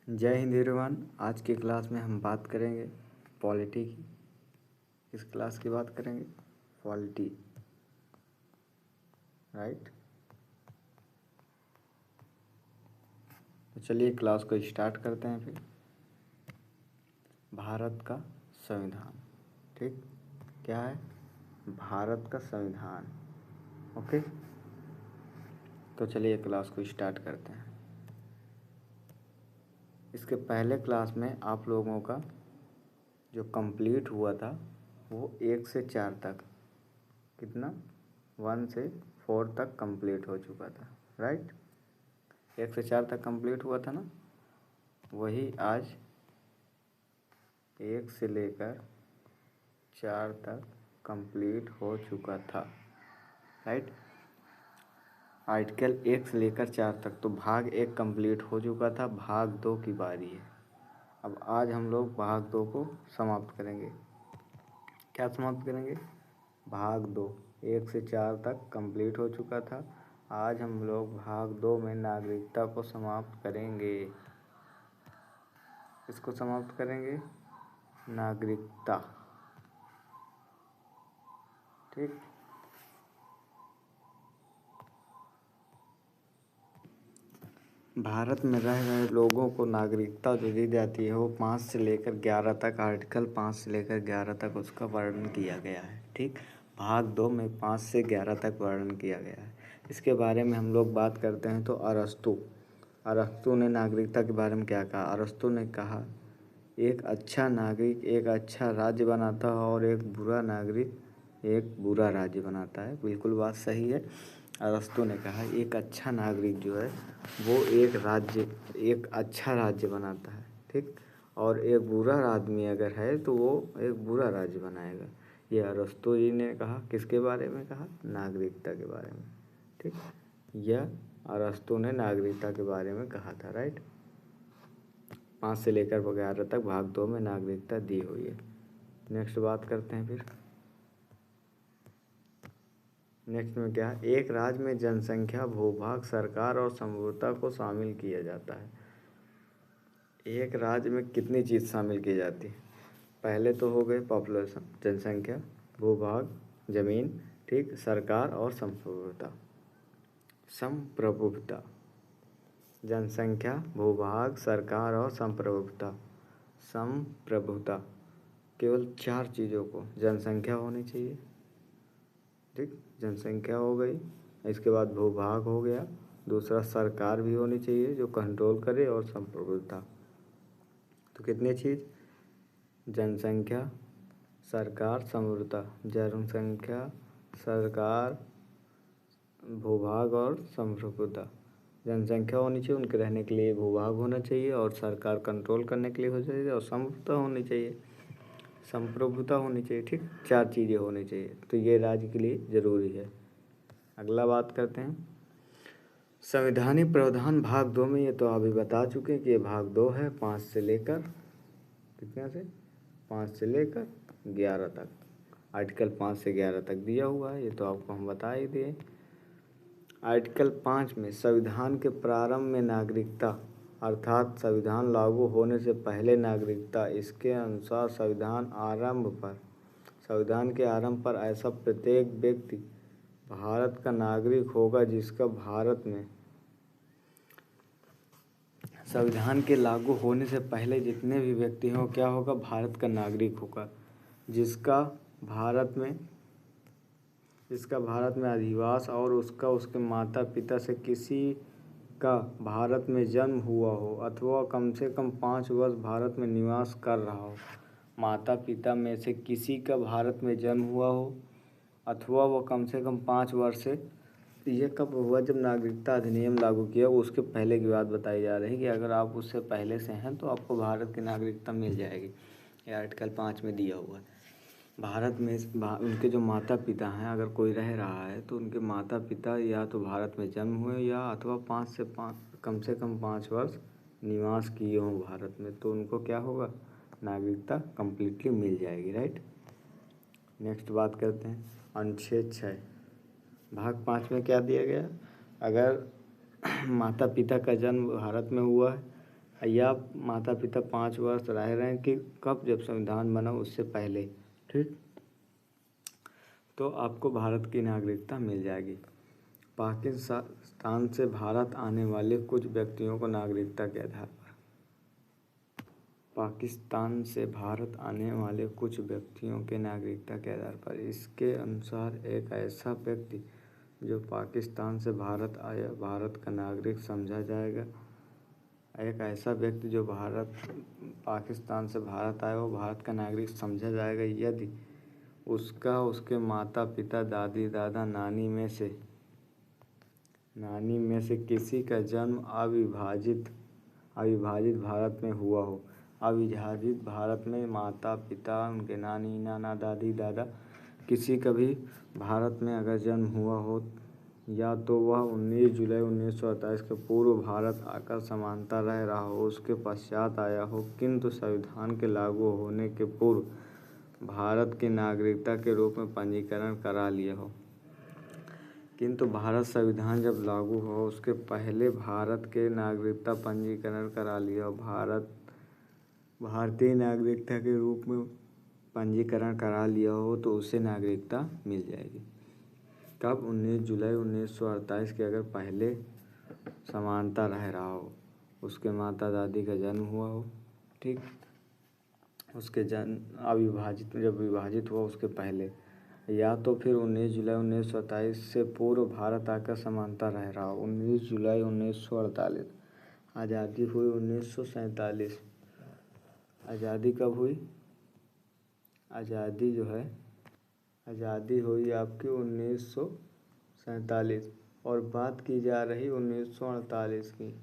जय हिंद एवरीवन। आज की क्लास में हम बात करेंगे पॉलिटी की। किस क्लास की बात करेंगे? Polity, right. तो चलिए क्लास को स्टार्ट करते हैं। फिर भारत का संविधान, ठीक क्या है? भारत का संविधान। ओके, तो चलिए क्लास को स्टार्ट करते हैं। इसके पहले क्लास में आप लोगों का जो कंप्लीट हुआ था वो 1 से 4 तक, कितना 1 से 4 तक कंप्लीट हो चुका था, राइट। 1 से 4 तक कंप्लीट हुआ था ना। वही आज 1 से लेकर 4 तक कंप्लीट हो चुका था, राइट। आर्टिकल 1 से लेकर 4 तक तो भाग 1 कंप्लीट हो चुका था। भाग 2 की बारी है। अब आज हम लोग भाग 2 को समाप्त करेंगे। क्या समाप्त करेंगे? भाग 2 1 से 4 तक कंप्लीट हो चुका था। आज हम लोग भाग 2 में नागरिकता को समाप्त करेंगे। इसको समाप्त करेंगे, नागरिकता, ठीक। भारत में रह रहे लोगों को नागरिकता जो दी जाती है वो 5 से लेकर 11 तक, आर्टिकल 5 से लेकर 11 तक उसका वर्णन किया गया है, ठीक। भाग 2 में 5 से 11 तक वर्णन किया गया है। इसके बारे में हम लोग बात करते हैं तो अरस्तू ने नागरिकता के बारे में क्या कहा? अरस्तू ने कहा एक अच्छा नागरिक एक अच्छा राज्य बनाता है और एक बुरा नागरिक एक बुरा राज्य बनाता है। बिल्कुल बात सही है। अरस्तू ने कहा एक अच्छा नागरिक जो है वो एक अच्छा राज्य बनाता है, ठीक। और एक बुरा आदमी अगर है तो वो एक बुरा राज्य बनाएगा। ये अरस्तू जी ने कहा। किसके बारे में कहा? नागरिकता के बारे में, ठीक। यह अरस्तू ने नागरिकता के बारे में कहा था, राइट। 5 से लेकर 11 तक भाग 2 में नागरिकता दी हुई है। नेक्स्ट बात करते हैं। फिर नेक्स्ट में क्या है? एक राज्य में जनसंख्या, भूभाग, सरकार और संप्रभुता को शामिल किया जाता है। एक राज्य में कितनी चीज़ शामिल की जाती है? पहले तो हो गए पॉपुलेशन, जनसंख्या, भूभाग, जमीन, ठीक, सरकार और संप्रभुता। जनसंख्या, भूभाग, सरकार और संप्रभुता केवल 4 चीज़ों को। जनसंख्या होनी चाहिए, ठीक, जनसंख्या हो गई। इसके बाद भूभाग हो गया। दूसरा सरकार भी होनी चाहिए जो कंट्रोल करे, और संप्रभुता। तो कितनी चीज़? जनसंख्या, सरकार, संप्रभुता। जनसंख्या, सरकार, भूभाग और संप्रभुता। जनसंख्या होनी चाहिए, उनके रहने के लिए भूभाग होना चाहिए, और सरकार कंट्रोल करने के लिए हो चाहिए, और संप्रभुता होनी चाहिए, संप्रभुता होनी चाहिए, ठीक। 4 चीज़ें होनी चाहिए। तो ये राज्य के लिए ज़रूरी है। अगला बात करते हैं संवैधानिक प्रावधान भाग 2 में। ये तो अभी बता चुके हैं कि ये भाग 2 है। 5 से लेकर कितने से? 5 से लेकर 11 तक। आर्टिकल 5 से 11 तक दिया हुआ है, ये तो आपको हम बता ही दिए। आर्टिकल 5 में संविधान के प्रारंभ में नागरिकता, अर्थात संविधान लागू होने से पहले नागरिकता। इसके अनुसार संविधान के आरंभ पर ऐसा प्रत्येक व्यक्ति भारत का नागरिक होगा जिसका भारत में संविधान के लागू होने से पहले जितने भी व्यक्ति हों, क्या होगा? भारत का नागरिक होगा। जिसका भारत में अधिवास और उसके माता पिता से किसी का भारत में जन्म हुआ हो, अथवा कम से कम 5 वर्ष भारत में निवास कर रहा हो। माता पिता में से किसी का भारत में जन्म हुआ हो, अथवा वह कम से कम 5 वर्ष से। ये कब हुआ? जब नागरिकता अधिनियम लागू किया, उसके पहले की बात बताई जा रही है कि अगर आप उससे पहले से हैं तो आपको भारत की नागरिकता मिल जाएगी। ये आर्टिकल 5 में दिया हुआ है। भारत में उनके जो माता पिता हैं, अगर कोई रह रहा है तो उनके माता पिता या तो भारत में जन्म हुए या अथवा कम से कम 5 वर्ष निवास किए हों भारत में, तो उनको क्या होगा? नागरिकता कम्प्लीटली मिल जाएगी, राइट। नेक्स्ट बात करते हैं अनुच्छेद 6 भाग 5 में क्या दिया गया? अगर माता पिता का जन्म भारत में हुआ है या माता पिता 5 वर्ष रह रहे हैं कि कब, जब संविधान बना उससे पहले, ठीक। तो आपको भारत की नागरिकता मिल जाएगी। पाकिस्तान से भारत आने वाले कुछ व्यक्तियों को नागरिकता के आधार पर, पाकिस्तान से भारत आने वाले कुछ व्यक्तियों के नागरिकता के आधार पर, इसके अनुसार एक ऐसा व्यक्ति जो पाकिस्तान से भारत आया भारत का नागरिक समझा जाएगा। एक ऐसा व्यक्ति जो पाकिस्तान से भारत आया वो भारत का नागरिक समझा जाएगा यदि उसका उसके माता पिता दादी दादा नानी में से किसी का जन्म अविभाजित भारत में हुआ हो। अविभाजित भारत में माता पिता, उनके नानी नाना दादी दादा किसी का भी भारत में अगर जन्म हुआ हो, या तो वह 19 जुलाई 1948 के पूर्व भारत आकर समानता रह रहा हो, उसके पश्चात आया हो, किंतु संविधान के लागू होने के पूर्व भारत की नागरिकता के रूप में पंजीकरण करा लिया हो। किंतु भारत संविधान जब लागू हो उसके पहले भारत के नागरिकता पंजीकरण करा लिया हो, भारतीय नागरिकता के रूप में पंजीकरण करा लिया हो, तो उसे नागरिकता मिल जाएगी। कब? 19 जुलाई 1948 के अगर पहले समानता रह रहा हो, उसके माता दादी का जन्म हुआ हो, ठीक, उसके जब विभाजित हुआ उसके पहले, या तो फिर 19 जुलाई 1947 से पूर्व भारत आकर समानता रह रहा हो। 19 जुलाई 1948, आज़ादी हुई 1947। आज़ादी कब हुई? आज़ादी आज़ादी हुई आपकी 1947, और बात की जा रही 1948 की।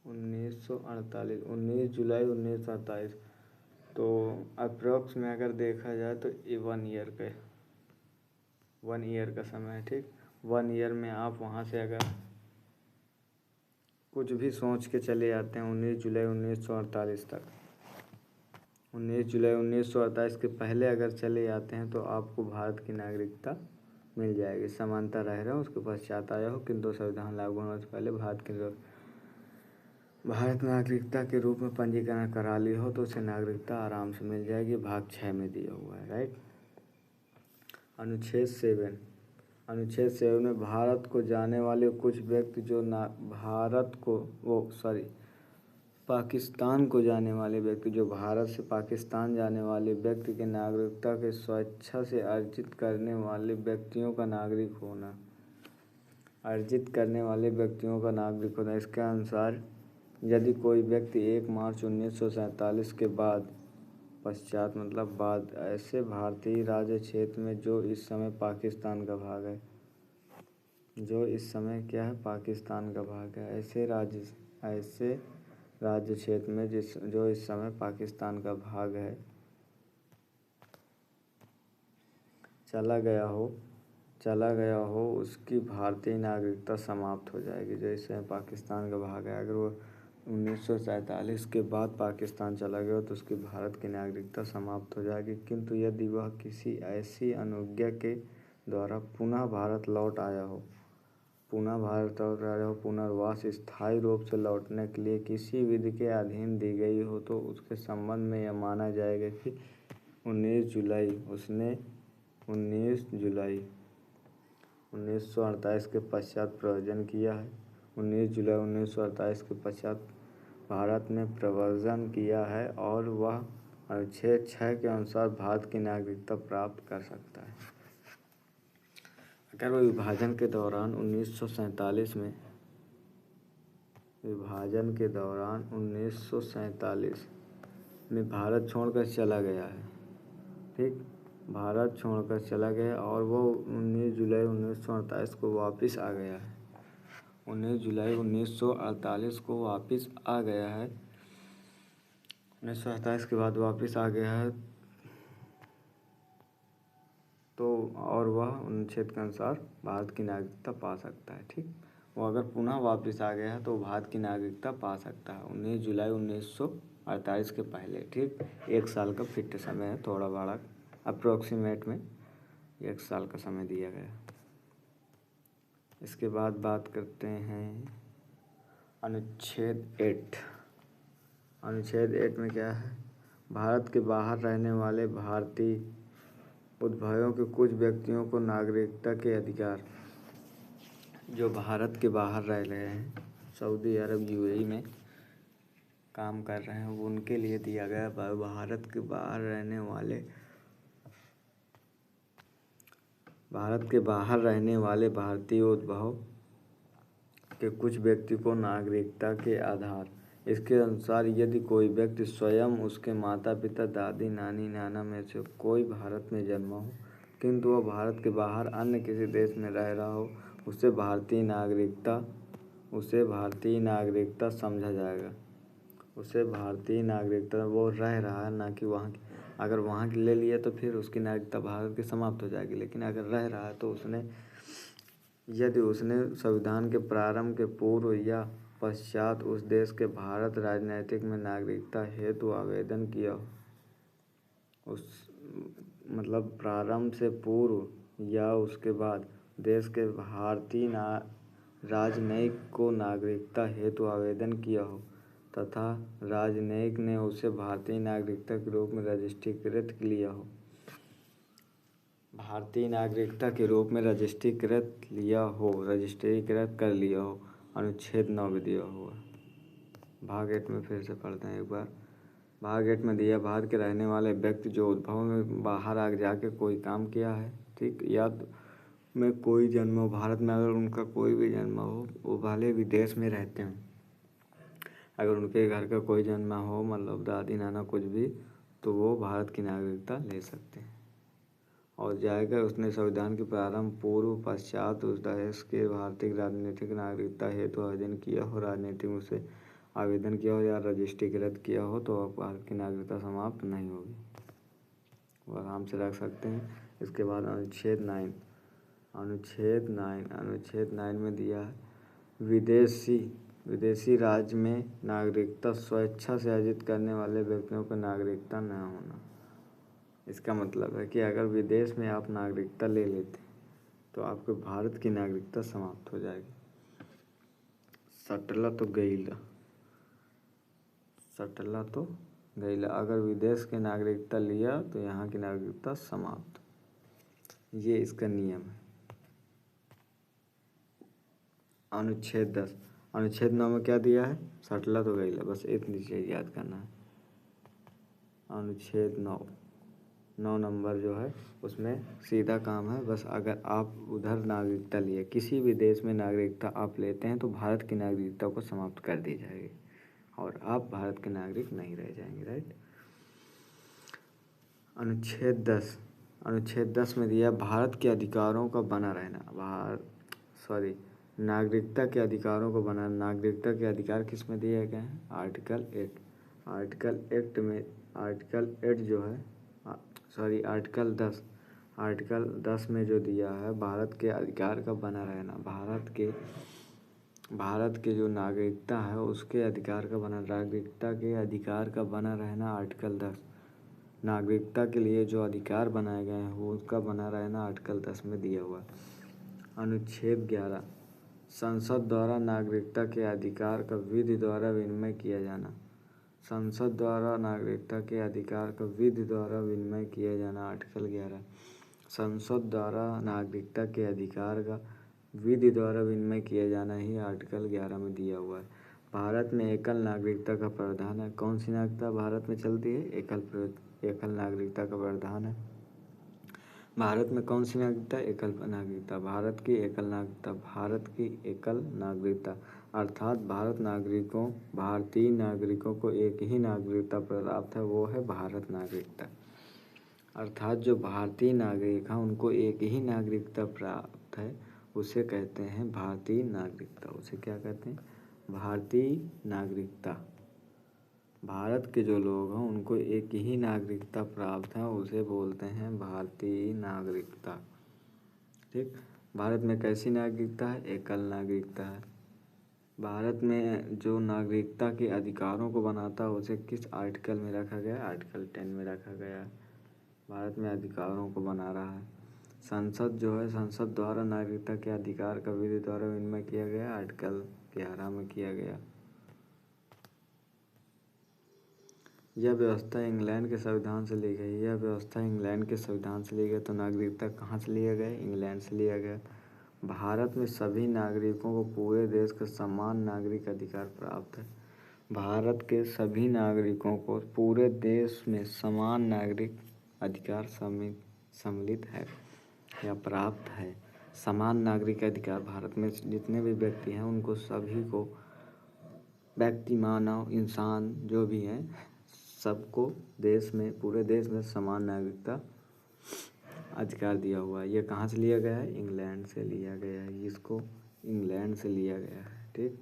19 जुलाई 1947, तो अप्रॉक्स में अगर देखा जाए तो 1 ईयर का समय है, ठीक। 1 ईयर में आप वहाँ से अगर कुछ भी सोच के चले जाते हैं 19 जुलाई 1948 तक, 19 जुलाई 1948 के पहले अगर चले जाते हैं तो आपको भारत की नागरिकता मिल जाएगी। समानता रह रहा हो, उसके पश्चात आया हो, किंतु संविधान लागू होने से पहले भारत नागरिकता के रूप में पंजीकरण करा ली हो, तो उसे नागरिकता आराम से मिल जाएगी। भाग 6 में दिया हुआ है, राइट। अनुच्छेद 7 में भारत को जाने वाले कुछ व्यक्ति जो पाकिस्तान को जाने वाले व्यक्ति, जो भारत से पाकिस्तान जाने वाले व्यक्ति के नागरिकता के स्वेच्छा से अर्जित करने वाले व्यक्तियों का नागरिक होना, इसके अनुसार यदि कोई व्यक्ति 1 मार्च 1947 के पश्चात ऐसे भारतीय राज्य क्षेत्र में जो इस समय पाकिस्तान का भाग है, ऐसे राज्य क्षेत्र में जो इस समय पाकिस्तान का भाग है चला गया हो, उसकी भारतीय नागरिकता समाप्त हो जाएगी। जो इस समय पाकिस्तान का भाग है, अगर वो 1947 के बाद पाकिस्तान चला गया हो तो उसकी भारत की नागरिकता समाप्त हो जाएगी। किंतु यदि वह किसी ऐसी अनुज्ञा के द्वारा पुनः भारत लौट आया हो, पुनर्वास स्थायी रूप से लौटने के लिए किसी विधि के अधीन दी गई हो, तो उसके संबंध में यह माना जाएगा कि 19 जुलाई 1948 के पश्चात प्रव्रजन किया है। 19 जुलाई 1948 के पश्चात भारत ने प्रव्रजन किया है और वह अनुच्छेद 6 के अनुसार भारत की नागरिकता प्राप्त कर सकता है। अगर वो विभाजन के दौरान 1947 में भारत छोड़कर चला गया है, ठीक, भारत छोड़कर चला गया और वो 19 जुलाई 1948 को वापस आ गया है, 19 जुलाई 1948 को वापस आ गया है, 1948 के बाद वापस आ गया है, तो और वह अनुच्छेद के अनुसार भारत की नागरिकता पा सकता है, ठीक। वो अगर पुनः वापस आ गया है तो भारत की नागरिकता पा सकता है 19 जुलाई 1948 के पहले, ठीक। 1 साल का फिट समय है, थोड़ा बड़ा अप्रोक्सीमेट में 1 साल का समय दिया गया। इसके बाद बात करते हैं अनुच्छेद 8 में क्या है? भारत के बाहर रहने वाले भारतीय उद्भवों के कुछ व्यक्तियों को नागरिकता के अधिकार। जो भारत के बाहर रह रहे हैं, सऊदी अरब यूएई में काम कर रहे हैं, वो उनके लिए दिया गया भारत के बाहर रहने वाले भारतीय उद्भव के कुछ व्यक्ति को नागरिकता के आधार। इसके अनुसार यदि कोई व्यक्ति स्वयं, उसके माता पिता, दादी नानी नाना में से कोई भारत में जन्मा हो किंतु वह भारत के बाहर अन्य किसी देश में रह रहा हो, उसे भारतीय नागरिकता समझा जाएगा। उसे भारतीय नागरिकता, वो रह रहा है ना कि वहाँ की। अगर वहाँ की ले लिया तो फिर उसकी नागरिकता भारत की समाप्त हो जाएगी, लेकिन अगर रह रहा है तो यदि उसने संविधान के प्रारंभ के पूर्व या पश्चात उस देश के भारत राजनीतिक में नागरिकता हेतु आवेदन किया हो, प्रारंभ से पूर्व या उसके बाद देश के भारतीय राजनयिक को नागरिकता हेतु आवेदन किया हो तथा राजनयिक ने उसे भारतीय नागरिकता के रूप में रजिस्ट्रीकृत कर लिया हो, अनुच्छेद 9 में दिया हुआ। भाग 8 में फिर से पढ़ते हैं एक बार। भाग 8 में दिया, भारत के रहने वाले व्यक्ति जो उद्भव में बाहर आ जाके कोई काम किया है, ठीक, या में कोई जन्म हो भारत में, अगर उनका कोई भी जन्म हो, वो भले विदेश में रहते हों, अगर उनके घर का कोई जन्म हो, मतलब दादी नाना कुछ भी, तो वो भारत की नागरिकता ले सकते हैं। और जाएगा, उसने संविधान के प्रारंभ पूर्व पश्चात उस देश के भारतीय राजनीतिक नागरिकता हेतु आवेदन किया हो, राजनीतिक उसे आवेदन किया हो या रजिस्ट्रीकृत किया हो, तो भारत की नागरिकता समाप्त नहीं होगी, वो आराम से रख सकते हैं। इसके बाद अनुच्छेद 9 में दिया है, विदेशी राज्य में नागरिकता स्वेच्छा से अर्जित करने वाले व्यक्तियों को नागरिकता न होना। इसका मतलब है कि अगर विदेश में आप नागरिकता ले लेते तो आपके भारत की नागरिकता समाप्त हो जाएगी। सटला तो गईला, अगर विदेश की नागरिकता लिया तो यहाँ की नागरिकता समाप्त। ये इसका नियम है। अनुच्छेद 9 में क्या दिया है? सटला तो गईला, बस इतनी चीज़ याद करना है। अनुच्छेद 9 नंबर जो है उसमें सीधा काम है, बस अगर आप उधर नागरिकता लिए, किसी भी देश में नागरिकता आप लेते हैं तो भारत की नागरिकता को समाप्त कर दी जाएगी और आप भारत के नागरिक नहीं रह जाएंगे, राइट। अनुच्छेद 10 में दिया, भारत के अधिकारों का बना रहना। नागरिकता के अधिकारों को बना। नागरिकता के अधिकार किस में दिए गए हैं? आर्टिकल 10 में जो दिया है, भारत के अधिकार का बना रहना। भारत के जो नागरिकता है उसके अधिकार का बना, नागरिकता के अधिकार का बना रहना। आर्टिकल 10 नागरिकता के लिए जो अधिकार बनाए गए हैं वो उसका बना रहना आर्टिकल 10 में दिया हुआ है। अनुच्छेद 11, संसद द्वारा नागरिकता के अधिकार का विधि द्वारा विनिमय किया जाना। संसद द्वारा नागरिकता के अधिकार का विधि द्वारा विनिमय किया जाना। आर्टिकल 11, संसद द्वारा नागरिकता के अधिकार का विधि द्वारा विनिमय किया जाना ही आर्टिकल 11 में दिया हुआ है। भारत में एकल नागरिकता का प्रावधान है। कौन सी नागरिकता भारत में चलती है? एकल नागरिकता का प्रावधान है। भारत में कौन सी नागरिकता? एकल नागरिकता। भारत की एकल नागरिकता अर्थात भारतीय नागरिकों को एक ही नागरिकता प्राप्त है, वो है भारत नागरिकता। अर्थात जो भारतीय नागरिक हैं उनको एक ही नागरिकता प्राप्त है, उसे कहते हैं भारतीय नागरिकता। उसे क्या कहते हैं? भारतीय नागरिकता। भारत के जो लोग हैं उनको एक ही नागरिकता प्राप्त है, उसे बोलते हैं भारतीय नागरिकता, ठीक। भारत में कैसी नागरिकता है? एकल नागरिकता है। भारत में जो नागरिकता के अधिकारों को बनाता है उसे किस आर्टिकल में रखा गया? आर्टिकल 10 में रखा गया है। भारत में अधिकारों को बना रहा है। संसद जो है, संसद द्वारा नागरिकता के अधिकार का विधि द्वारा विनिमय किया गया, आर्टिकल 11 में किया गया। यह व्यवस्था इंग्लैंड के संविधान से ली गई। यह व्यवस्था इंग्लैंड के संविधान से ली गई। तो नागरिकता कहाँ से लिया गया? इंग्लैंड से लिया गया। भारत में सभी नागरिकों को पूरे देश का समान नागरिक अधिकार प्राप्त है। भारत के सभी नागरिकों को पूरे देश में समान नागरिक अधिकार सम्मिलित है या प्राप्त है। समान नागरिक अधिकार भारत में जितने भी व्यक्ति हैं उनको सभी को, व्यक्ति, मानव, इंसान जो भी हैं, सबको देश में, पूरे देश में समान नागरिकता अधिकार दिया हुआ है। ये कहाँ से लिया गया है? इंग्लैंड से लिया गया है। इसको इंग्लैंड से लिया गया है। ठीक।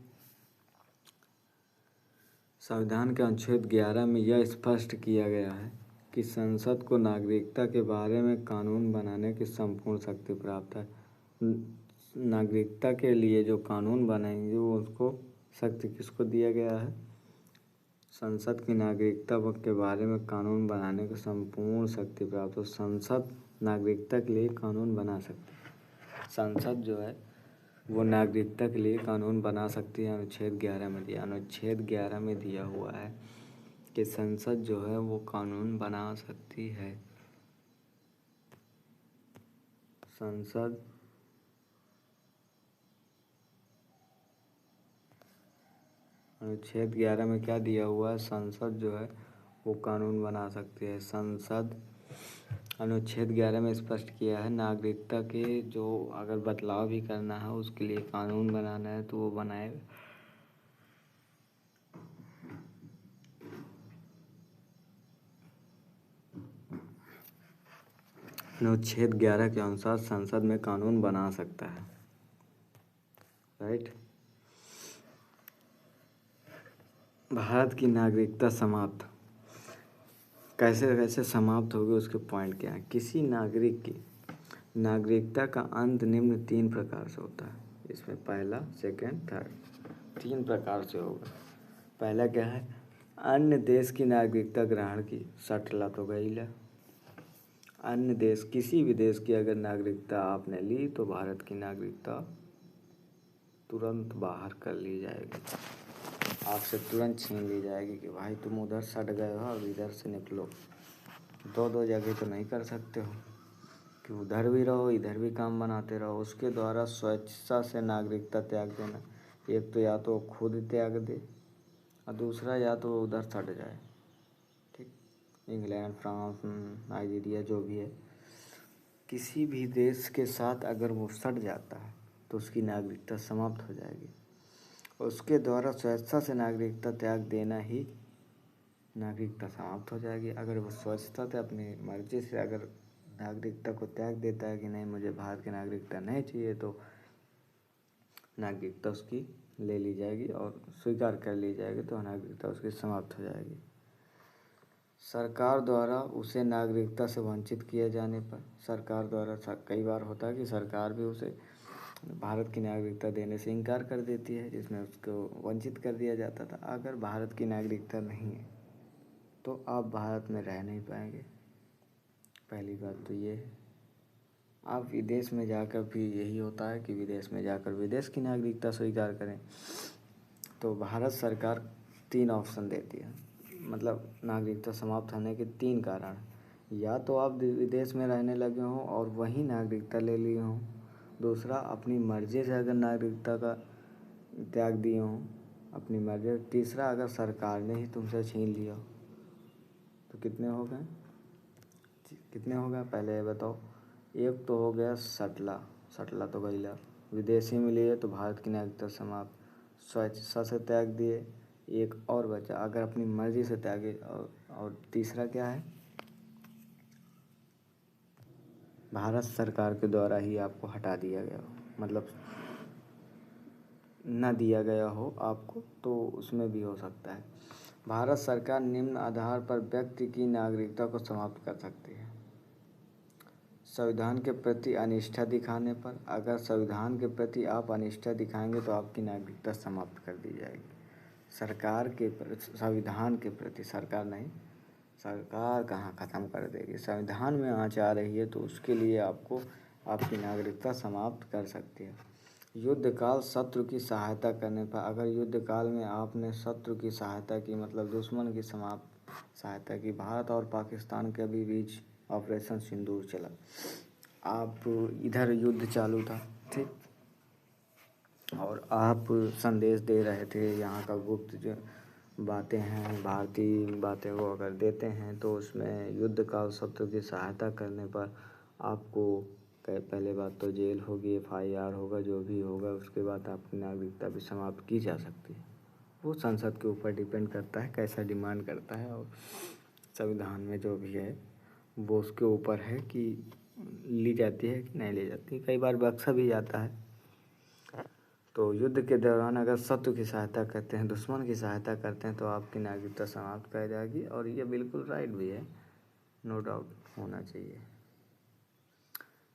संविधान के अनुच्छेद 11 में यह स्पष्ट किया गया है कि संसद को नागरिकता के बारे में कानून बनाने की संपूर्ण शक्ति प्राप्त है। नागरिकता के लिए जो कानून बनाएंगे वो उसको शक्ति किसको दिया गया है? संसद की नागरिकता के बारे में कानून बनाने की संपूर्ण शक्ति प्राप्त हो। संसद नागरिकता के लिए कानून बना सकती है। संसद जो है वो नागरिकता के लिए कानून बना सकती है। अनुच्छेद 11 में दिया, अनुच्छेद 11 में दिया हुआ है कि संसद जो है वो कानून बना सकती है। संसद अनुच्छेद 11 में क्या दिया हुआ है? संसद जो है वो कानून बना सकती है। संसद अनुच्छेद 11 में स्पष्ट किया है नागरिकता के जो अगर बदलाव भी करना है उसके लिए कानून बनाना है तो वो बनाएगा। अनुच्छेद 11 के अनुसार संसद में कानून बना सकता है। राइट। भारत की नागरिकता समाप्त कैसे कैसे समाप्त होगी, उसके पॉइंट क्या है? किसी नागरिक की नागरिकता का अंत निम्न 3 प्रकार से होता है। इसमें पहला, सेकंड, थर्ड 3 प्रकार से होगा। पहला क्या है? अन्य देश की नागरिकता ग्रहण की। सटला तो गई ला। अन्य देश, किसी भी देश की अगर नागरिकता आपने ली तो भारत की नागरिकता तुरंत बाहर कर ली जाएगी, आपसे तुरंत छीन ली जाएगी कि भाई तुम उधर सट गए हो, अब इधर से निकलो। दो जगह तो नहीं कर सकते हो कि उधर भी रहो इधर भी काम बनाते रहो। उसके द्वारा स्वेच्छा से नागरिकता त्याग देना। एक तो या तो खुद त्याग दे और दूसरा या तो उधर सट जाए। ठीक। इंग्लैंड, फ्रांस, नाइजीरिया जो भी है, किसी भी देश के साथ अगर वो सट जाता है तो उसकी नागरिकता समाप्त हो जाएगी। उसके द्वारा स्वेच्छा से नागरिकता त्याग देना ही नागरिकता समाप्त हो जाएगी। अगर वो स्वेच्छा से अपनी मर्जी से अगर नागरिकता को त्याग देता है कि नहीं मुझे भारत की नागरिकता नहीं चाहिए, तो नागरिकता उसकी ले ली जाएगी और स्वीकार कर ली जाएगी, तो नागरिकता उसकी समाप्त हो जाएगी। सरकार द्वारा उसे नागरिकता से वंचित किए जाने पर, सरकार द्वारा कई बार होता है कि सरकार भी उसे भारत की नागरिकता देने से इनकार कर देती है, जिसमें उसको वंचित कर दिया जाता था। अगर भारत की नागरिकता नहीं है तो आप भारत में रह नहीं पाएंगे। पहली बात तो ये है। आप विदेश में जाकर भी यही होता है कि विदेश में जाकर विदेश की नागरिकता स्वीकार करें तो भारत सरकार 3 ऑप्शन देती है। मतलब नागरिकता समाप्त होने के 3 कारण। या तो आप विदेश में रहने लगे हों और वहीं नागरिकता ले लिए हों, दूसरा अपनी मर्ज़ी से अगर नागरिकता का त्याग दिए हों अपनी मर्ज़ी, तीसरा अगर सरकार ने ही तुमसे छीन लिया। तो कितने हो गए? पहले ये बताओ। एक तो हो गया सटला तो गईला, विदेशी में लिए तो भारत की नागरिकता समाप्त, स्वेच्छा से त्याग दिए। एक और बचा, अगर अपनी मर्जी से त्यागे। और तीसरा क्या है? भारत सरकार के द्वारा ही आपको हटा दिया गया हो, मतलब न दिया गया हो आपको, तो उसमें भी हो सकता है। भारत सरकार निम्न आधार पर व्यक्ति की नागरिकता को समाप्त कर सकती है। संविधान के प्रति अनिष्ठा दिखाने पर। अगर संविधान के प्रति आप अनिष्ठा दिखाएंगे तो आपकी नागरिकता समाप्त कर दी जाएगी। सरकार के संविधान के प्रति, सरकार नहीं, सरकार कहाँ ख़त्म कर देगी। संविधान में आँच आ रही है तो उसके लिए आपको आपकी नागरिकता समाप्त कर सकती है। युद्धकाल शत्रु की सहायता करने पर। अगर युद्ध काल में आपने शत्रु की सहायता की, मतलब दुश्मन की सहायता की। भारत और पाकिस्तान के भी बीच ऑपरेशन सिंदूर चला। आप इधर युद्ध चालू था, ठीक, और आप संदेश दे रहे थे यहाँ का गुप्त जो बातें हैं, भारतीय बातें को अगर देते हैं तो उसमें युद्ध का शत्रु की सहायता करने पर आपको पहले बात तो जेल होगी, FIR होगा, जो भी होगा, उसके बाद आपकी नागरिकता भी समाप्त की जा सकती है। वो संसद के ऊपर डिपेंड करता है कैसा डिमांड करता है, और संविधान में जो भी है वो उसके ऊपर है कि ली जाती है कि नहीं ली जाती। कई बार बख्शा भी जाता है। तो युद्ध के दौरान अगर शत्रु की सहायता करते हैं, दुश्मन की सहायता करते हैं तो आपकी नागरिकता समाप्त कर जाएगी, और ये बिल्कुल राइट भी है, नो डाउट होना चाहिए।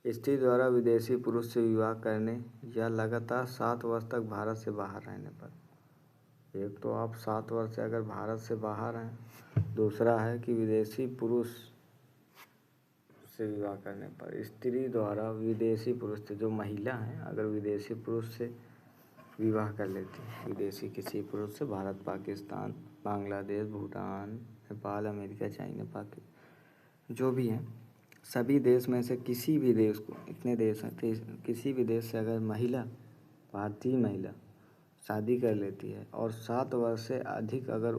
स्त्री द्वारा विदेशी पुरुष से विवाह करने या लगातार 7 वर्ष तक भारत से बाहर रहने पर। एक तो आप 7 वर्ष से अगर भारत से बाहर हैं, दूसरा है कि विदेशी पुरुष से विवाह करने पर। स्त्री द्वारा विदेशी पुरुष से, जो महिला हैं अगर विदेशी पुरुष से विवाह कर लेती है, विदेशी किसी पुरुष से, भारत, पाकिस्तान, बांग्लादेश, भूटान, नेपाल, अमेरिका, चाइना, पाकिस्तान, जो भी हैं, सभी देश में से किसी भी देश को, इतने देश हैं, किसी भी देश से अगर महिला, भारतीय महिला शादी कर लेती है और 7 वर्ष से अधिक अगर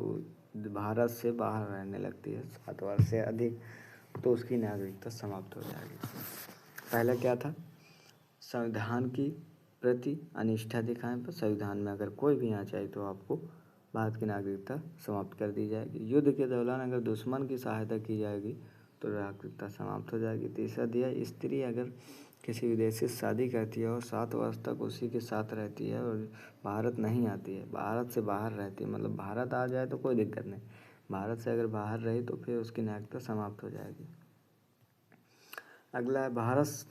भारत से बाहर रहने लगती है, 7 वर्ष से अधिक, तो उसकी नागरिकता समाप्त हो जाएगी। पहला क्या था, संविधान की प्रति अनिष्ठा दिखाने पर संविधान में अगर कोई भी आ जाए तो आपको भारत की नागरिकता समाप्त कर दी जाएगी। युद्ध के दौरान अगर दुश्मन की सहायता की जाएगी तो नागरिकता समाप्त हो जाएगी। तीसरा दिया, स्त्री अगर किसी विदेशी से शादी करती है और 7 वर्ष तक उसी के साथ रहती है और भारत नहीं आती है, भारत से बाहर रहती है, मतलब भारत आ जाए तो कोई दिक्कत नहीं, भारत से अगर बाहर रही तो फिर उसकी नागरिकता समाप्त हो जाएगी। अगला है भारत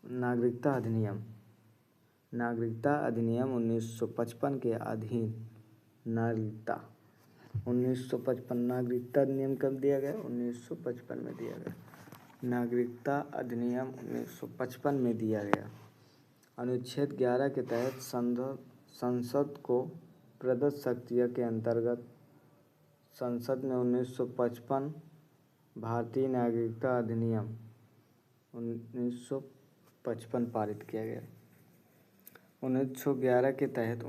नागरिकता अधिनियम। नागरिकता अधिनियम 1955 के अधीन नागरिकता 1955 नागरिकता अधिनियम कब दिया गया, 1955 में दिया गया। नागरिकता अधिनियम 1955 में दिया गया। अनुच्छेद 11 के तहत संसद को प्रदत्त शक्तियों के अंतर्गत संसद में 1955 भारतीय नागरिकता अधिनियम 1955 पारित किया गया। 1911 के तहत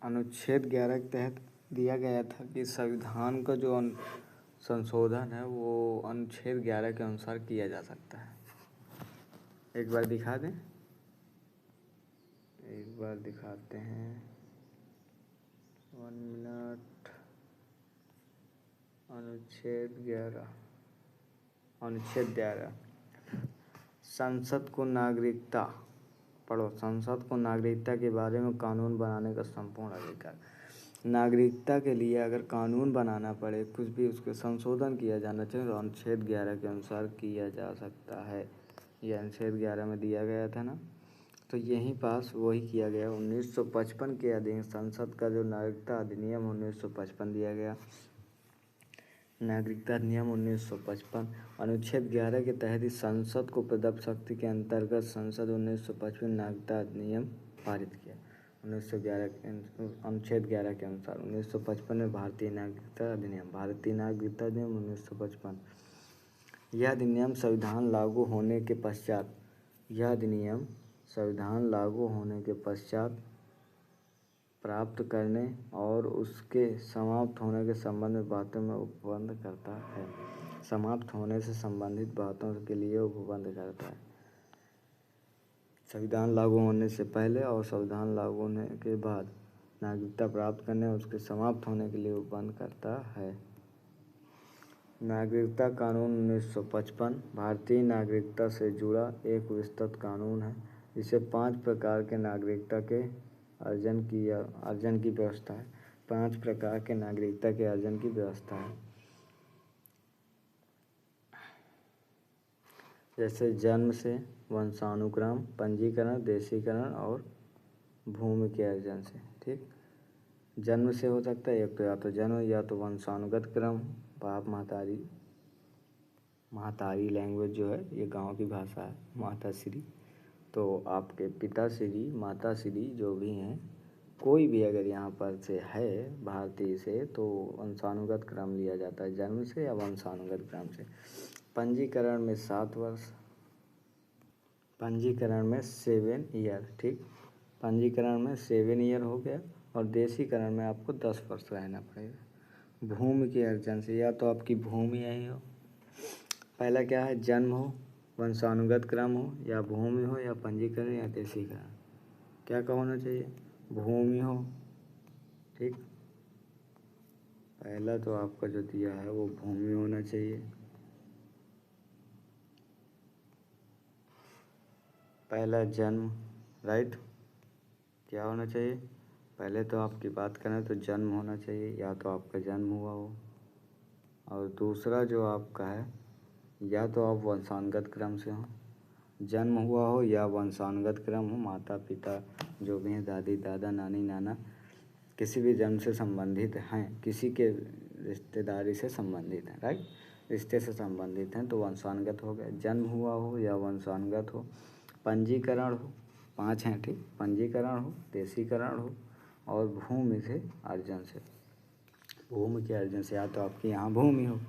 अनुच्छेद 11 के तहत दिया गया था कि संविधान का जो संशोधन है वो अनुच्छेद 11 के अनुसार किया जा सकता है। एक बार दिखा दें, एक बार दिखाते हैं, 1 मिनट। अनुच्छेद 11 संसद को नागरिकता, पढ़ो, संसद को नागरिकता के बारे में कानून बनाने का संपूर्ण अधिकार। नागरिकता के लिए अगर कानून बनाना पड़े, कुछ भी उसके संशोधन किया जाना चाहिए तो अनुच्छेद 11 के अनुसार किया जा सकता है। यह अनुच्छेद 11 में दिया गया था ना, तो यहीं पास वही किया गया। 1955 के अधीन संसद का जो नागरिकता अधिनियम 1955 दिया गया। नागरिकता अधिनियम 1955 अनुच्छेद 11 के तहत ही संसद को प्रदत्त शक्ति के अंतर्गत संसद 1955 नागरिकता अधिनियम पारित किया। 1911 अनुच्छेद 11 के अनुसार 1955 में भारतीय नागरिकता अधिनियम 1955। यह अधिनियम संविधान लागू होने के पश्चात प्राप्त करने और उसके समाप्त होने के संबंध में बातों में उपबंध करता है। समाप्त होने से संबंधित बातों के लिए उपबंध करता है। संविधान लागू होने से पहले और संविधान लागू होने के बाद नागरिकता प्राप्त करने और उसके समाप्त होने के लिए उपबंध करता है। नागरिकता कानून 1955 भारतीय नागरिकता से जुड़ा एक विस्तृत कानून है, जिसे 5 प्रकार के नागरिकता के अर्जन की व्यवस्था है। 5 प्रकार के नागरिकता के अर्जन की व्यवस्था है, जैसे जन्म से, वंशानुक्रम, पंजीकरण, देशीकरण और भूमि के अर्जन से। ठीक, जन्म से हो सकता है, एक तो या तो जन्म या तो वंशानुगत क्रम, बाप महतारी लैंग्वेज जो है ये गांव की भाषा है, माताश्री, तो आपके पिताश्री माताश्री जो भी हैं कोई भी अगर यहाँ पर से है भारतीय से तो वंशानुगत क्रम लिया जाता है, जन्म से या वंशानुगत क्रम से। पंजीकरण में 7 वर्ष, पंजीकरण में 7 ईयर, ठीक, पंजीकरण में 7 ईयर हो गया, और देशीकरण में आपको 10 वर्ष रहना पड़ेगा। भूमि के अर्जन से, या तो आपकी भूमि यही हो, पहला क्या है, जन्म हो, वंशानुगत क्रम हो, या भूमि हो, या पंजीकरण, या देशीकरण। क्या का होना चाहिए, भूमि हो, ठीक। पहला तो आपका जो दिया है वो भूमि होना चाहिए। पहला जन्म, राइट, क्या होना चाहिए, पहले तो आपकी बात करें तो जन्म होना चाहिए, या तो आपका जन्म हुआ हो। और दूसरा जो आपका है, या तो आप वंशानुगत क्रम से हो, जन्म हुआ हो या वंशानुगत क्रम हो, माता पिता जो भी हैं, दादी दादा नानी नाना किसी भी जन्म से संबंधित हैं, किसी के रिश्तेदारी से संबंधित हैं, राइट, रिश्ते से संबंधित हैं तो वंशानुगत हो गया। जन्म हुआ हो या वंशानुगत हो, पंजीकरण हो, 5 हैं, ठीक, पंजीकरण हो, देशीकरण हो, और भूमि से अर्जन से। भूमि के अर्जन से, या तो आपके यहाँ भूमि हो,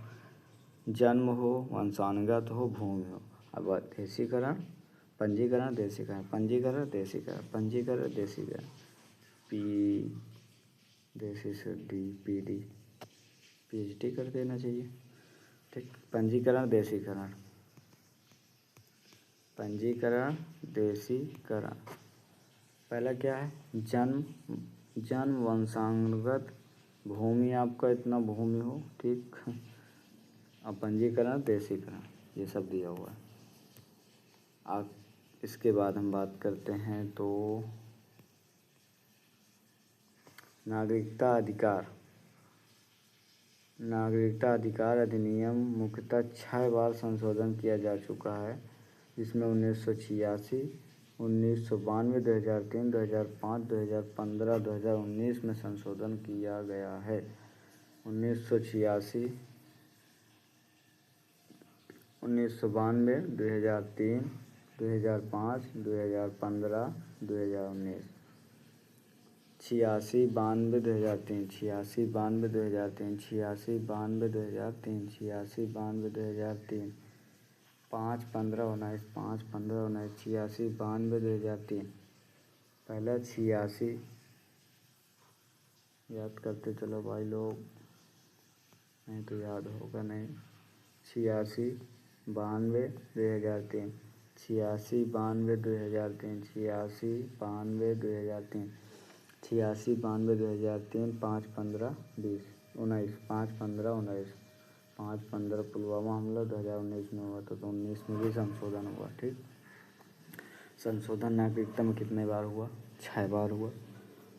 जन्म हो, वंशानुगत हो, भूमि हो। अब देशीकरण, पंजीकरण, देशीकरण, पंजीकरण, देशीकरण, पंजीकरण, देशीकरण, पी देशी से डी, पी डी, PhD कर देना चाहिए, ठीक। पंजीकरण, देशीकरण, पंजीकरण, देशीकरण। पहला क्या है, जन्म, जन्म, वंशानुगत, भूमि आपका इतना भूमि हो, ठीक। अब पंजीकरण, देशीकरण, ये सब दिया हुआ है। आप इसके बाद हम बात करते हैं तो नागरिकता अधिकार। नागरिकता अधिकार अधिनियम मुख्यतः 6 बार संशोधन किया जा चुका है, जिसमें 1986, 1992, 2003, 2005, 2015, 2019 में संशोधन किया गया है। 1986, 1992, 2003, 2005, 2015, 2019। 86, 92, 2003, 86, 92, 2003, 86, 92, 2003, 86, 92, 2003, 5, 15, 19, 5, 15, 19, 86, 92, 2003। पहला 86, याद करते चलो भाई लोग, नहीं तो याद होगा नहीं। 86, 92, 2003, 86, 92, 2003, 86, 92, 2003, 86, 92, 2003, 5, 15, 20, 19, 5, 15, 19, 5, 15 पुलवामा हमला 2019 में हुआ था, तो 19 में भी संशोधन हुआ, ठीक। संशोधन नागरिकता में कितने बार हुआ, 6 बार हुआ।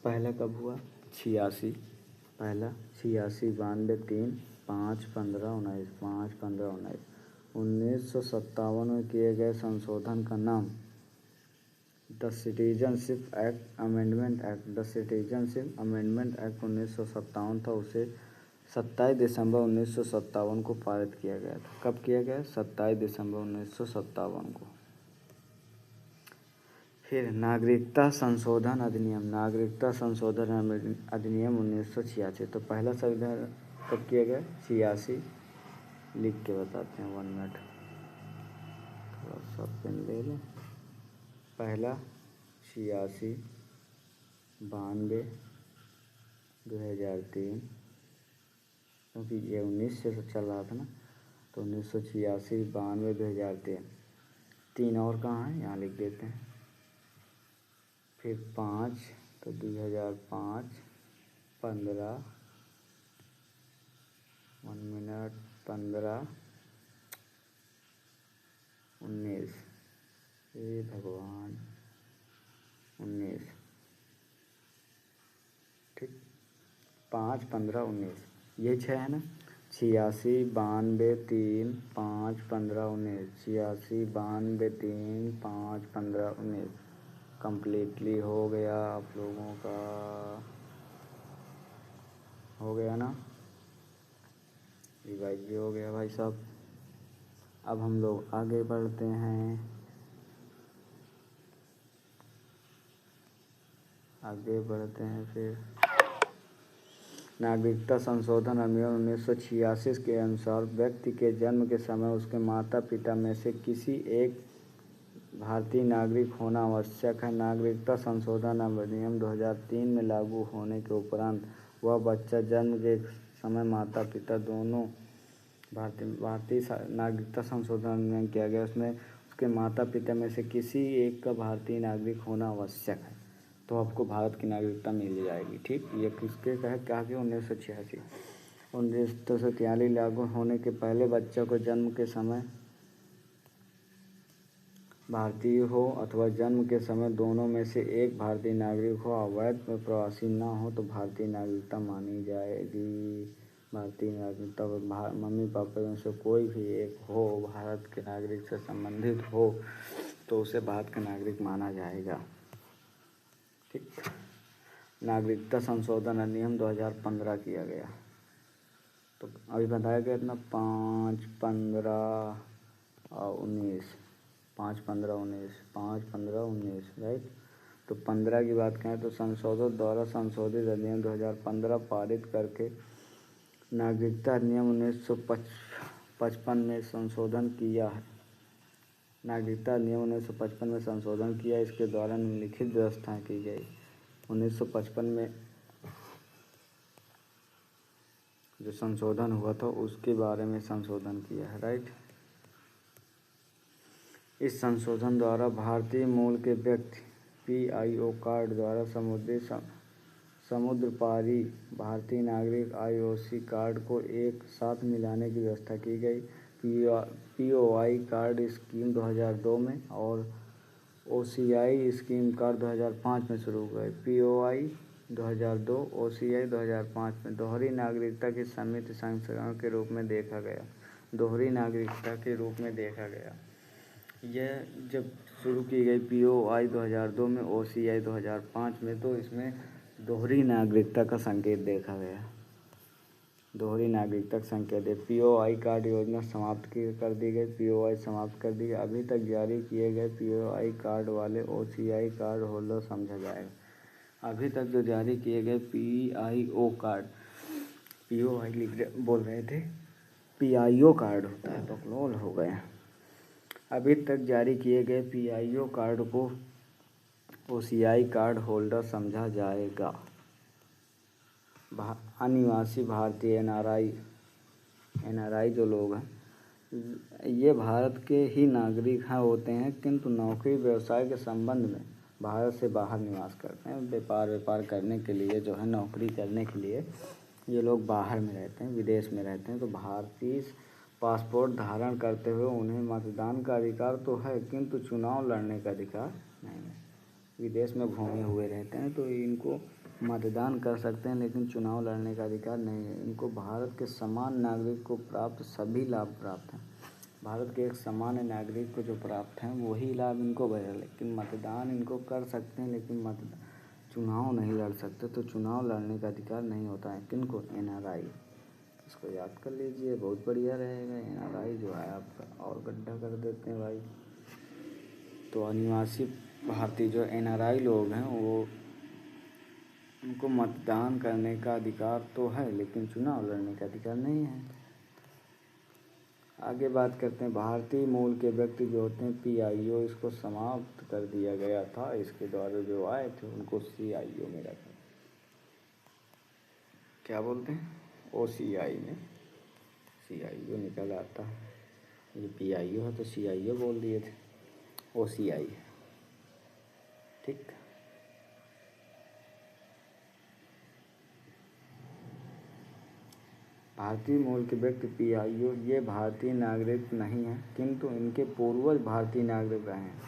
पहला कब हुआ, 86, पहला 86, 92, 3, 5, 15, 19, 5, 15, 19। 1957 में किए गए संशोधन का नाम the citizenship act amendment act, the citizenship amendment act 1957 था। उसे 27 दिसंबर 1957 को पारित किया गया था। कब किया गया, 27 दिसंबर 1957 को। फिर नागरिकता संशोधन अधिनियम, नागरिकता संशोधन अधिनियम 1986। तो पहला संविधान कब किया गया, 86, लिख के बताते हैं, 1 मिनट, थोड़ा सा पेन ले लें। पहला 86, 92, 2003, क्योंकि ये 19 से चल रहा था ना, तो 1986, 92, 2003। 3 और कहाँ हैं, यहाँ लिख देते हैं। फिर 5, तो 2005, 15, 1 मिनट, 15, 19, हे भगवान, 19, ठीक, 5, 15, 19, ये 6 है ना। 86, 92, 3, 5, 15, 19, 86, 92, 3, 5, 15, 19 कम्प्लीटली हो गया आप लोगों का, हो गया ना, रिवाइज भी हो गया भाई साहब। अब हम लोग आगे बढ़ते हैं, आगे बढ़ते हैं फिर। नागरिकता संशोधन अधिनियम 1986 के अनुसार व्यक्ति के जन्म के समय उसके माता पिता में से किसी एक भारतीय नागरिक होना आवश्यक है। नागरिकता संशोधन अधिनियम 2003 में लागू होने के उपरांत वह बच्चा जन्म के समय माता पिता दोनों भारतीय नागरिकता संशोधन अधिनियम किया गया, उसमें उसके माता पिता में से किसी एक का भारतीय नागरिक होना आवश्यक है, तो आपको भारत की नागरिकता मिल जाएगी। ठीक, ये किसके तहत कहा गया? 1943 लागू होने के पहले बच्चा को जन्म के समय भारतीय हो अथवा जन्म के समय दोनों में से एक भारतीय नागरिक हो, अवैध प्रवासी ना हो तो भारतीय नागरिकता मानी जाएगी। भारतीय नागरिकता मम्मी पापा में से कोई भी एक हो, भारत के नागरिक से संबंधित हो, तो उसे भारत का नागरिक माना जाएगा। ठीक, नागरिकता संशोधन अधिनियम 2015 किया गया। तो अभी बताया गया इतना 5, 15 और 19, 5, 15, 19, राइट। तो 15 की बात करें तो संसद द्वारा संशोधित अधिनियम 2015 पारित करके नागरिकता अधिनियम 1955 में संशोधन किया है। नागरिकता अधिनियम 1955 में संशोधन किया, इसके द्वारा निम्नलिखित व्यवस्थाएं की गई। 1955 में जो संशोधन हुआ था उसके बारे में संशोधन किया है, राइट। इस संशोधन द्वारा भारतीय मूल के व्यक्ति PIO कार्ड द्वारा समुद्र पारी भारतीय नागरिक IOC कार्ड को एक साथ मिलाने की व्यवस्था की गई। POI कार्ड स्कीम 2002 में और OCI स्कीम कार्ड 2005 में शुरू हुए। POI 2002, OCI 2005 में दोहरी नागरिकता की सीमित संस्करण के रूप में देखा गया। दोहरी नागरिकता के रूप में देखा गया। यह जब शुरू की गई POI 2002 में, OCI 2005 में, तो इसमें दोहरी नागरिकता का संकेत देखा गया। दोहरी नागरिकता का संकेत है। POI कार्ड योजना समाप्त कर दी गई। POI समाप्त कर दी गई। अभी तक जारी किए गए POI कार्ड वाले OCI कार्ड होल्डर समझा जाएगा। अभी तक जो जारी किए गए PIO कार्ड, POI बोल रहे थे, PIO कार्ड होता है, बकलोल हो गए। अभी तक जारी किए गए PIO कार्ड को OCI कार्ड होल्डर समझा जाएगा। अनिवासी भारतीय NRI जो लोग हैं, ये भारत के ही नागरिक हैं होते हैं, किंतु नौकरी व्यवसाय के संबंध में भारत से बाहर निवास करते हैं। व्यापार करने के लिए जो है, नौकरी करने के लिए ये लोग बाहर में रहते हैं, विदेश में रहते हैं। तो भारतीय पासपोर्ट धारण करते हुए उन्हें मतदान का अधिकार तो है, किंतु चुनाव लड़ने का अधिकार नहीं है। विदेश में घूमे हुए रहते हैं तो इनको मतदान कर सकते हैं, लेकिन चुनाव लड़ने का अधिकार नहीं है। इनको भारत के समान नागरिक को प्राप्त सभी लाभ प्राप्त हैं। भारत के एक सामान्य नागरिक को जो प्राप्त हैं वही लाभ इनको मिले, लेकिन मतदान इनको कर सकते हैं, लेकिन चुनाव नहीं लड़ सकते। तो चुनाव लड़ने का अधिकार नहीं होता है किनको? NRI। इसको याद कर लीजिए, बहुत बढ़िया रहेगा। NRI जो है आपका और गड्ढा कर देते हैं भाई। तो अनिवासी भारतीय जो NRI लोग हैं, वो उनको मतदान करने का अधिकार तो है, लेकिन चुनाव लड़ने का अधिकार नहीं है। आगे बात करते हैं भारतीय मूल के व्यक्ति जो होते हैं PIO, इसको समाप्त कर दिया गया था। इसके द्वारा जो आए थे उनको CIO में रखा। क्या बोलते हैं? OCI में CIO निकल आता है। ये PIO है तो CIO बोल दिए थे। OCI, ठीक। भारतीय मूल के व्यक्ति PIO ये भारतीय नागरिक नहीं हैं, किंतु इनके पूर्वज भारतीय नागरिक रहे हैं।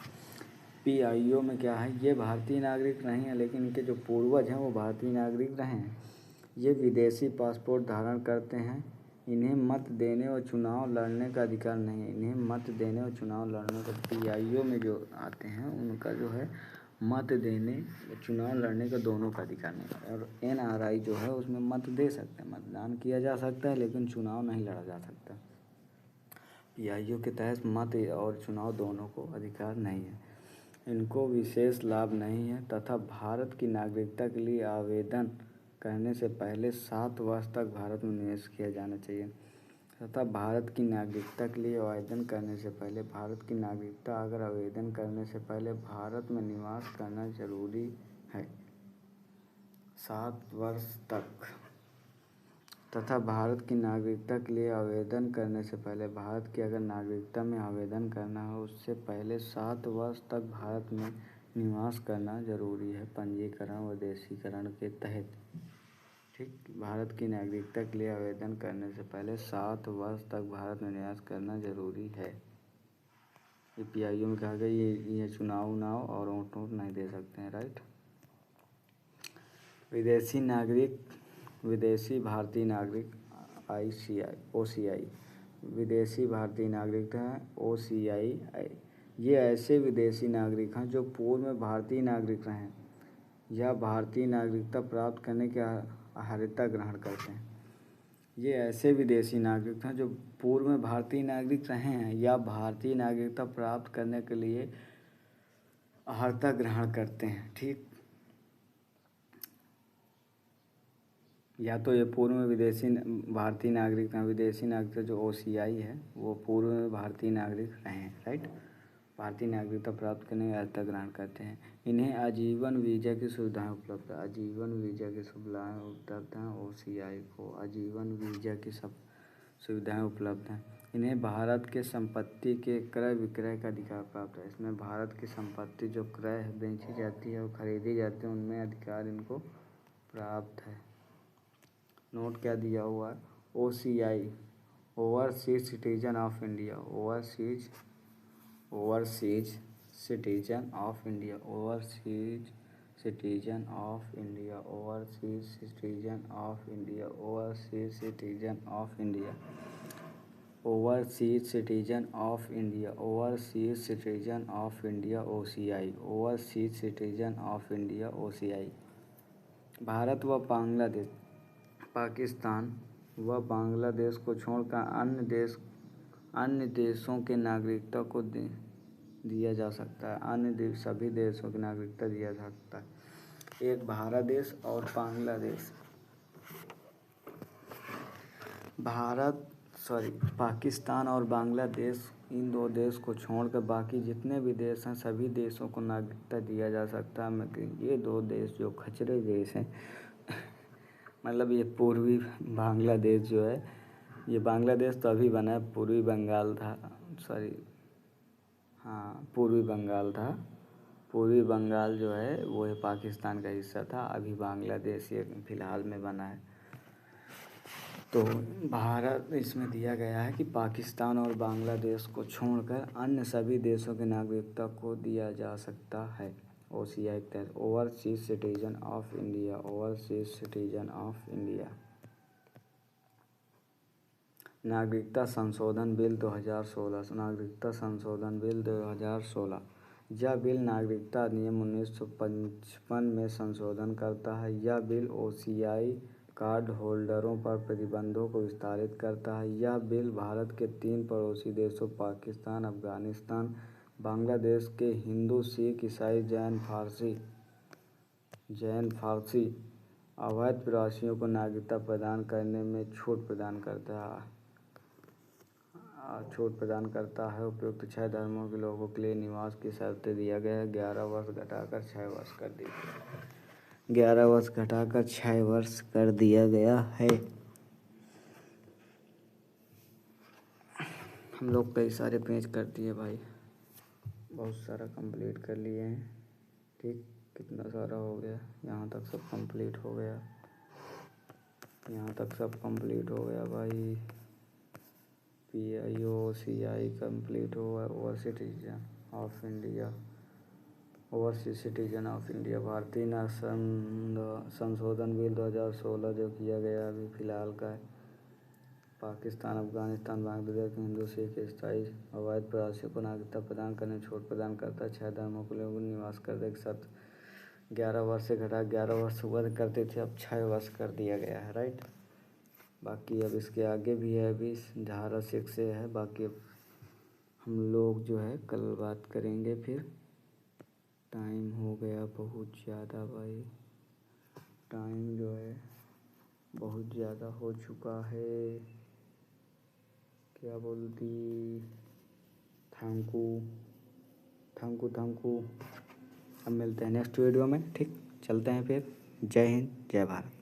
PIO में क्या है, ये भारतीय नागरिक नहीं है, लेकिन इनके जो पूर्वज हैं वो भारतीय नागरिक रहे हैं। ये विदेशी पासपोर्ट धारण करते हैं। इन्हें मत देने और चुनाव लड़ने का अधिकार नहीं है। इन्हें मत देने और चुनाव लड़ने का, PIO में जो आते हैं उनका जो है मत देने चुनाव लड़ने का दोनों का अधिकार नहीं है। और NRI जो है उसमें मत दे सकते हैं, मतदान किया जा सकता है, लेकिन चुनाव नहीं लड़ा जा सकता। PIO के तहत मत और चुनाव दोनों को अधिकार नहीं है। इनको विशेष लाभ नहीं है तथा भारत की नागरिकता के लिए आवेदन करने से पहले 7 वर्ष तक भारत में निवेश किया जाना चाहिए तथा भारत की नागरिकता के लिए आवेदन करने से पहले भारत की नागरिकता अगर आवेदन करने से पहले भारत में निवास करना जरूरी है 7 वर्ष तक तथा भारत की नागरिकता के लिए आवेदन करने से पहले भारत की अगर नागरिकता में आवेदन करना हो उससे पहले 7 वर्ष तक भारत में निवास करना जरूरी है पंजीकरण व देशीकरण के तहत। ठीक, भारत की नागरिकता के लिए आवेदन करने से पहले 7 वर्ष तक भारत में निवास करना जरूरी है। ये पीआईओ में कहा गया ये चुनाव और वोट नहीं दे सकते हैं, राइट। विदेशी भारतीय नागरिक OCI विदेशी भारतीय नागरिक हैं OCI। ये ऐसे विदेशी नागरिक हैं जो पूर्व में भारतीय नागरिक रहे या भारतीय नागरिकता प्राप्त करने की अर्हता ग्रहण करते हैं। ये ऐसे विदेशी नागरिक हैं जो पूर्व में भारतीय नागरिक रहे हैं या भारतीय नागरिकता प्राप्त करने के लिए अर्हता ग्रहण करते हैं। ठीक, या तो ये पूर्व में विदेशी भारतीय नागरिक हैं, विदेशी नागरिक जो OCI है वो पूर्व में भारतीय नागरिक रहे हैं, राइट। भारतीय नागरिकता प्राप्त करने की अर्हता ग्रहण करते हैं। इन्हें आजीवन वीज़ा की सुविधाएं उपलब्ध है। आजीवन वीज़ा की सुविधाएं उपलब्ध हैं OCI को, आजीवन वीज़ा की सब सुविधाएं उपलब्ध हैं। इन्हें भारत के संपत्ति के क्रय विक्रय का अधिकार प्राप्त है। इसमें भारत की संपत्ति जो क्रय बेची जाती है और खरीदी जाती है उनमें अधिकार इनको प्राप्त है। नोट क्या दिया हुआ है, OCI overseas citizen of India, overseas citizen of India, overseas citizen of India, overseas citizen of India, overseas citizen of India, overseas citizen of India, overseas citizen of India OCI, overseas citizen of India OCI। Bharat व बांग्लादेश, पाकिस्तान व बांग्लादेश को छोड़कर अन्य देशों के नागरिकता को दिया जा सकता है। अन्य सभी देशों की नागरिकता दिया जा सकता है। एक भारत देश और बांग्लादेश, पाकिस्तान और बांग्लादेश, इन 2 देश को छोड़कर बाकी जितने भी देश हैं सभी देशों को नागरिकता दिया जा सकता है। मगर ये 2 देश जो खचरे देश हैं मतलब ये पूर्वी बांग्लादेश जो है, ये बांग्लादेश तो अभी बना है, पूर्वी बंगाल था, पूर्वी बंगाल था। पूर्वी बंगाल जो है वो है पाकिस्तान का हिस्सा था, अभी बांग्लादेश ये फ़िलहाल में बना है। तो भारत इसमें दिया गया है कि पाकिस्तान और बांग्लादेश को छोड़कर अन्य सभी देशों की नागरिकता को दिया जा सकता है OCI के तहत। Overseas citizen of India, overseas citizen of India. नागरिकता संशोधन बिल 2016, नागरिकता संशोधन बिल 2016। यह बिल नागरिकता अधिनियम 1955 में संशोधन करता है। यह बिल OCI कार्ड होल्डरों पर प्रतिबंधों को विस्तारित करता है। यह बिल भारत के 3 पड़ोसी देशों पाकिस्तान, अफगानिस्तान, बांग्लादेश के हिंदू, सिख, ईसाई, जैन फारसी अवैध प्रवासियों को नागरिकता प्रदान करने में छूट प्रदान करता है। उपयुक्त 6 धर्मों के लोगों के लिए निवास की शर्तें दिया गया है। 11 वर्ष घटाकर 6 वर्ष कर दी गई, 11 वर्ष घटाकर 6 वर्ष कर दिया गया है। हम लोग कई सारे पेज कर दिए भाई, बहुत सारा कंप्लीट कर लिए हैं। ठीक, कितना सारा हो गया, यहाँ तक सब कंप्लीट हो गया, यहाँ तक सब कंप्लीट हो गया भाई। PIO OCI कंप्लीट हुआ। Overseas citizen of India, overseas citizen of India. भारतीय नागरिकता संशोधन बिल 2016 जो किया गया अभी फ़िलहाल का है। पाकिस्तान, अफगानिस्तान, बांग्लादेश के हिंदू, सिख, ईसाई अवैध प्रवासियों को नागरिकता प्रदान करने छूट प्रदान करता है। 6 धर्मों के लोगों निवास करने के साथ 11 वर्ष से घटा 11 वर्ष हुआ करते थे, अब 6 वर्ष कर दिया गया है, राइट। बाकी अब इसके आगे भी है, अभी धारा 6 से है, बाकी अब हम लोग जो है कल बात करेंगे फिर। टाइम हो गया बहुत ज़्यादा भाई, टाइम जो है बहुत ज़्यादा हो चुका है। क्या बोलती, thank you thank you thank you. अब मिलते हैं नेक्स्ट वीडियो में, ठीक, चलते हैं फिर। जय हिंद, जय भारत।